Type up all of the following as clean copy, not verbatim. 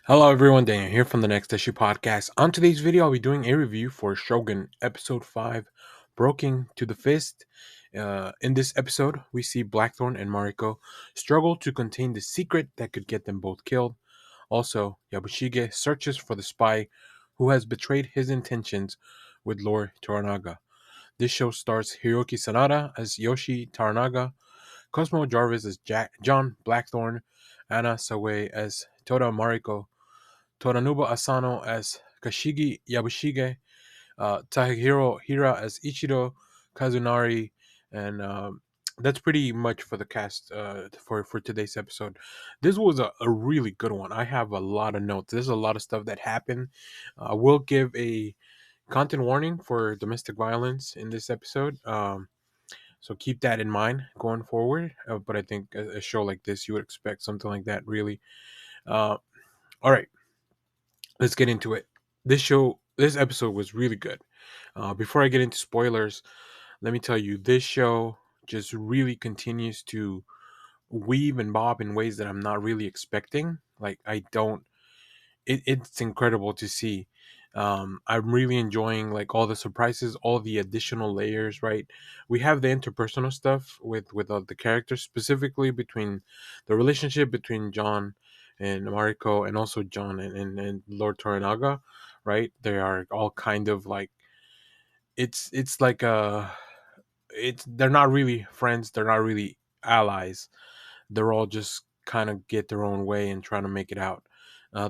Hello everyone, Daniel here from the Next Issue Podcast. On today's video, I'll be doing a review for Shogun Episode 5, Broken to the Fist. In this episode, we see Blackthorn and Mariko struggle to contain the secret that could get them both killed. Also, Yabushige searches for the spy who has betrayed his intentions with Lord Toranaga. This show stars Hiroki Sanada as Yoshi Toranaga, Cosmo Jarvis as John Blackthorn, Anna Sawai as Toda Mariko, Toranuba Asano as Kashigi Yabushige, Takahiro Hira as Ichiro Kazunari, and that's pretty much for the cast for today's episode. This was a really good one. I have a lot of notes. There's a lot of stuff that happened. I will give a content warning for domestic violence in this episode. So keep that in mind going forward. But I think a show like this, you would expect something like that, really. All right, let's get into it. This episode was really good. Before I get into spoilers, let me tell you, this show just really continues to weave and bob in ways that I'm not really expecting. Like, I don't it's incredible to see. I'm really enjoying like all the surprises, all the additional layers. Right, we have the interpersonal stuff with the characters, specifically between the relationship between John and Mariko, and also John and Lord Toranaga. Right, they are all kind of like it's like it's they're not really friends, they're not really allies, they're all just kind of get their own way and trying to make it out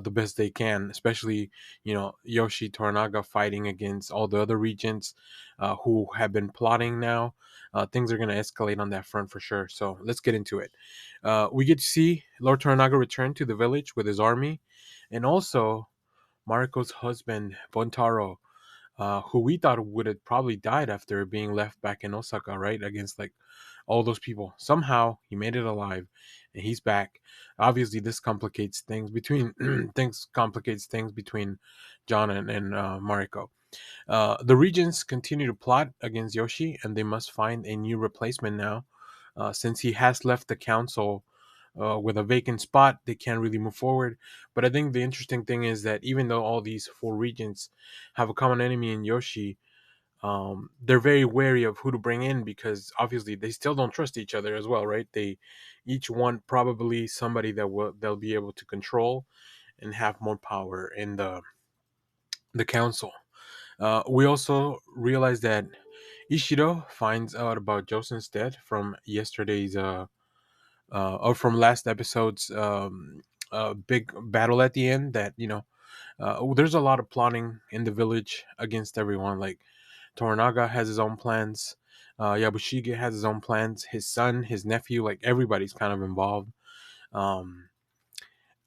the best they can. Especially, Yoshi Toranaga fighting against all the other regents who have been plotting now. Things are going to escalate on that front for sure. So let's get into it. We get to see Lord Toranaga return to the village with his army, and also Mariko's husband Bontaro, who we thought would have probably died after being left back in Osaka, right? Against like all those people. Somehow he made it alive and he's back. Obviously, this complicates things between things between John and Mariko. The regents continue to plot against Yoshi, and they must find a new replacement now. Since he has left the council with a vacant spot, they can't really move forward. But I think the interesting thing is that even though all these four regents have a common enemy in Yoshi, they're very wary of who to bring in because obviously they still don't trust each other as well, right? They each want probably somebody that they'll be able to control and have more power in the council. We also realize that Ishido finds out about Josen's death from yesterday's or from last episode's big battle at the end. That there's a lot of plotting in the village against everyone. Like Toranaga has his own plans. Yabushige has his own plans. His son, his nephew, like everybody's kind of involved. Um,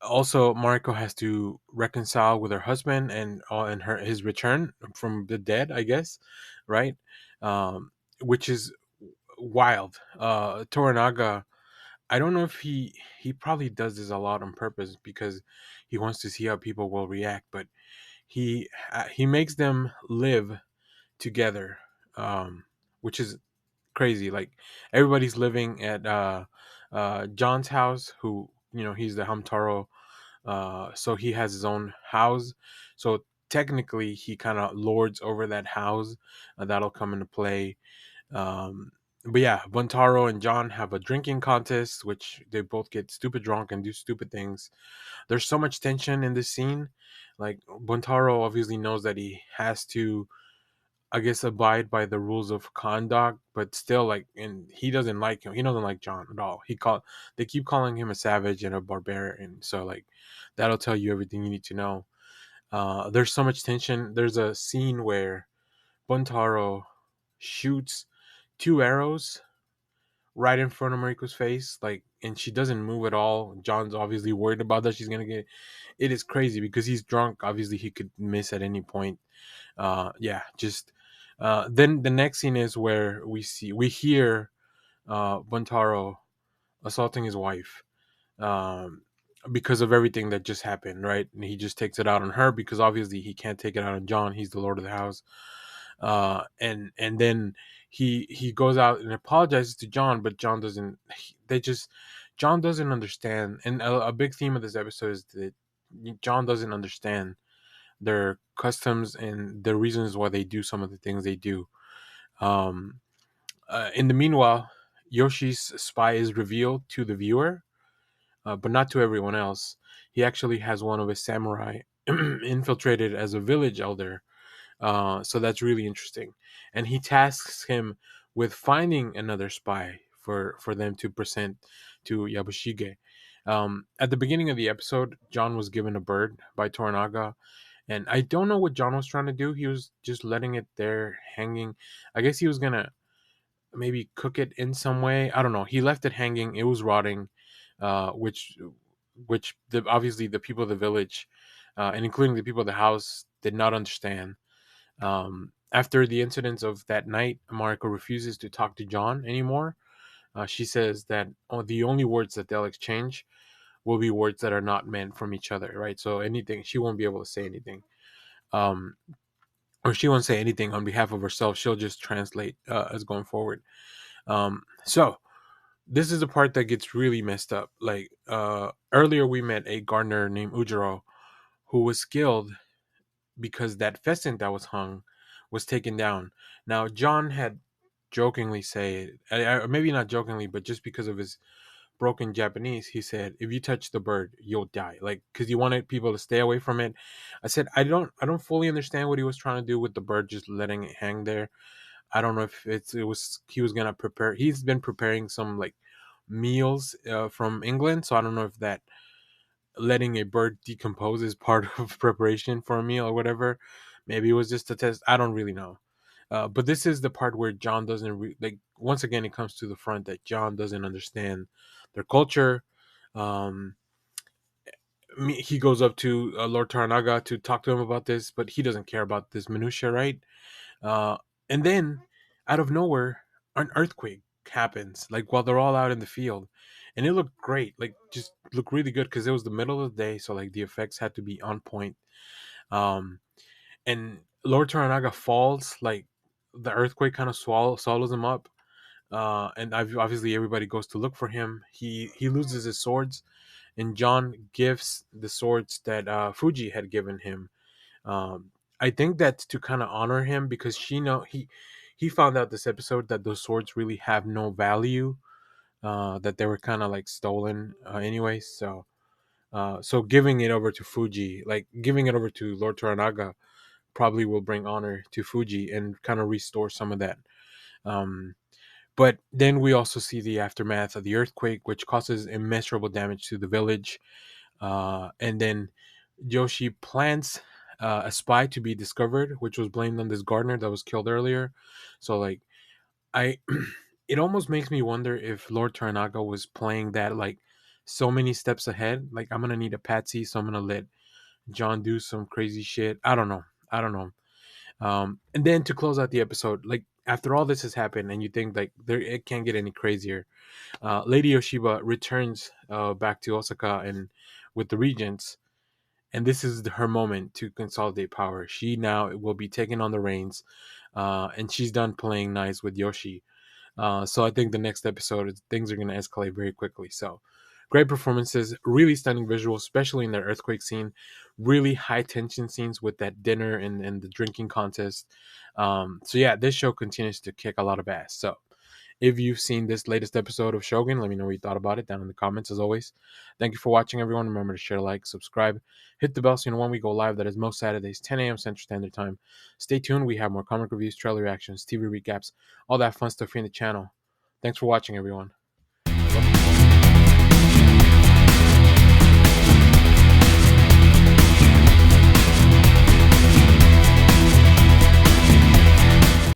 Also, Mariko has to reconcile with her husband and his return from the dead, I guess, right? Um, which is wild. Toranaga, I don't know if he probably does this a lot on purpose because he wants to see how people will react, but he makes them live together, which is crazy. Like everybody's living at John's house, who he's the Hamtaro, so he has his own house. So technically, he kind of lords over that house. That'll come into play. But yeah, Buntaro and John have a drinking contest, which they both get stupid drunk and do stupid things. There's so much tension in this scene. Like Buntaro obviously knows that he has to, I guess, abide by the rules of conduct, but still, like, and he doesn't like him. He doesn't like John at all. They keep calling him a savage and a barbarian. So like, that'll tell you everything you need to know. There's so much tension. There's a scene where Buntaro shoots two arrows right in front of Mariko's face, like, and she doesn't move at all. John's obviously worried about that she's gonna get. It is crazy because he's drunk. Obviously, he could miss at any point. Yeah, just then the next scene is where we hear Buntaro assaulting his wife, um, because of everything that just happened, right? And he just takes it out on her because obviously he can't take it out on John. He's the lord of the house. And then he goes out and apologizes to John, but John doesn't. John doesn't understand. And a big theme of this episode is that John doesn't understand their customs and the reasons why they do some of the things they do. Um, in the meanwhile, Yoshi's spy is revealed to the viewer, but not to everyone else. He actually has one of his samurai infiltrated as a village elder. So that's really interesting. And he tasks him with finding another spy for them to present to Yabushige. At the beginning of the episode, John was given a bird by Toranaga, and I don't know what John was trying to do. He was just letting it there hanging. I guess he was gonna maybe cook it in some way. I don't know. He left it hanging. It was rotting, which obviously the people of the village, and including the people of the house, did not understand. After the incidents of that night, Mariko refuses to talk to John anymore. She says that the only words that they'll exchange will be words that are not meant from each other, right? So anything, she won't be able to say anything. Um, or she won't say anything on behalf of herself. She'll just translate as going forward. So this is the part that gets really messed up. Like earlier, we met a gardener named Ujiro who was skilled because that pheasant that was hung was taken down. Now, John had jokingly said, maybe not jokingly, but just because of his broken Japanese, he said, "If you touch the bird, you'll die." Like, because he wanted people to stay away from it. I said, I don't fully understand what he was trying to do with the bird, just letting it hang there. I don't know if it was he was gonna prepare. He's been preparing some like meals from England, so I don't know if that letting a bird decompose is part of preparation for a meal or whatever. Maybe it was just a test. I don't really know. But this is the part where John doesn't like. Once again, it comes to the front that John doesn't understand their culture. Um, he goes up to Lord Taranaga to talk to him about this, but he doesn't care about this minutia, right? Uh, and then, out of nowhere, an earthquake happens. Like while they're all out in the field, and it looked great. Like just looked really good because it was the middle of the day, so like the effects had to be on point. Um, and Lord Toranaga falls. Like the earthquake kind of swallows him up. And obviously everybody goes to look for him. He loses his swords, and John gives the swords that Fuji had given him. I think that's to kind of honor him because he found out this episode that those swords really have no value. That they were kind of like stolen anyway. So giving it over to Fuji, like giving it over to Lord Toranaga, probably will bring honor to Fuji and kind of restore some of that. Um, but then we also see the aftermath of the earthquake, which causes immeasurable damage to the village. And then Yoshi plants a spy to be discovered, which was blamed on this gardener that was killed earlier. So like I, it almost makes me wonder if Lord Toranaga was playing that like so many steps ahead. Like I'm gonna need a patsy, so I'm gonna let John do some crazy shit. I don't know. I don't know. And then to close out the episode, like after all this has happened, and you think like there it can't get any crazier. Lady Yoshiba returns back to Osaka and with the regents, and this is her moment to consolidate power. She now will be taking on the reins, and she's done playing nice with Yoshi. So I think the next episode things are going to escalate very quickly. So great performances, really stunning visuals, especially in that earthquake scene. Really high tension scenes with that dinner and the drinking contest. So yeah, this show continues to kick a lot of ass. So if you've seen this latest episode of Shogun, let me know what you thought about it down in the comments as always. Thank you for watching, everyone. Remember to share, like, subscribe, hit the bell so you know when we go live. That is most Saturdays, 10 a.m. Central Standard Time. Stay tuned. We have more comic reviews, trailer reactions, TV recaps, all that fun stuff here in the channel. Thanks for watching, everyone.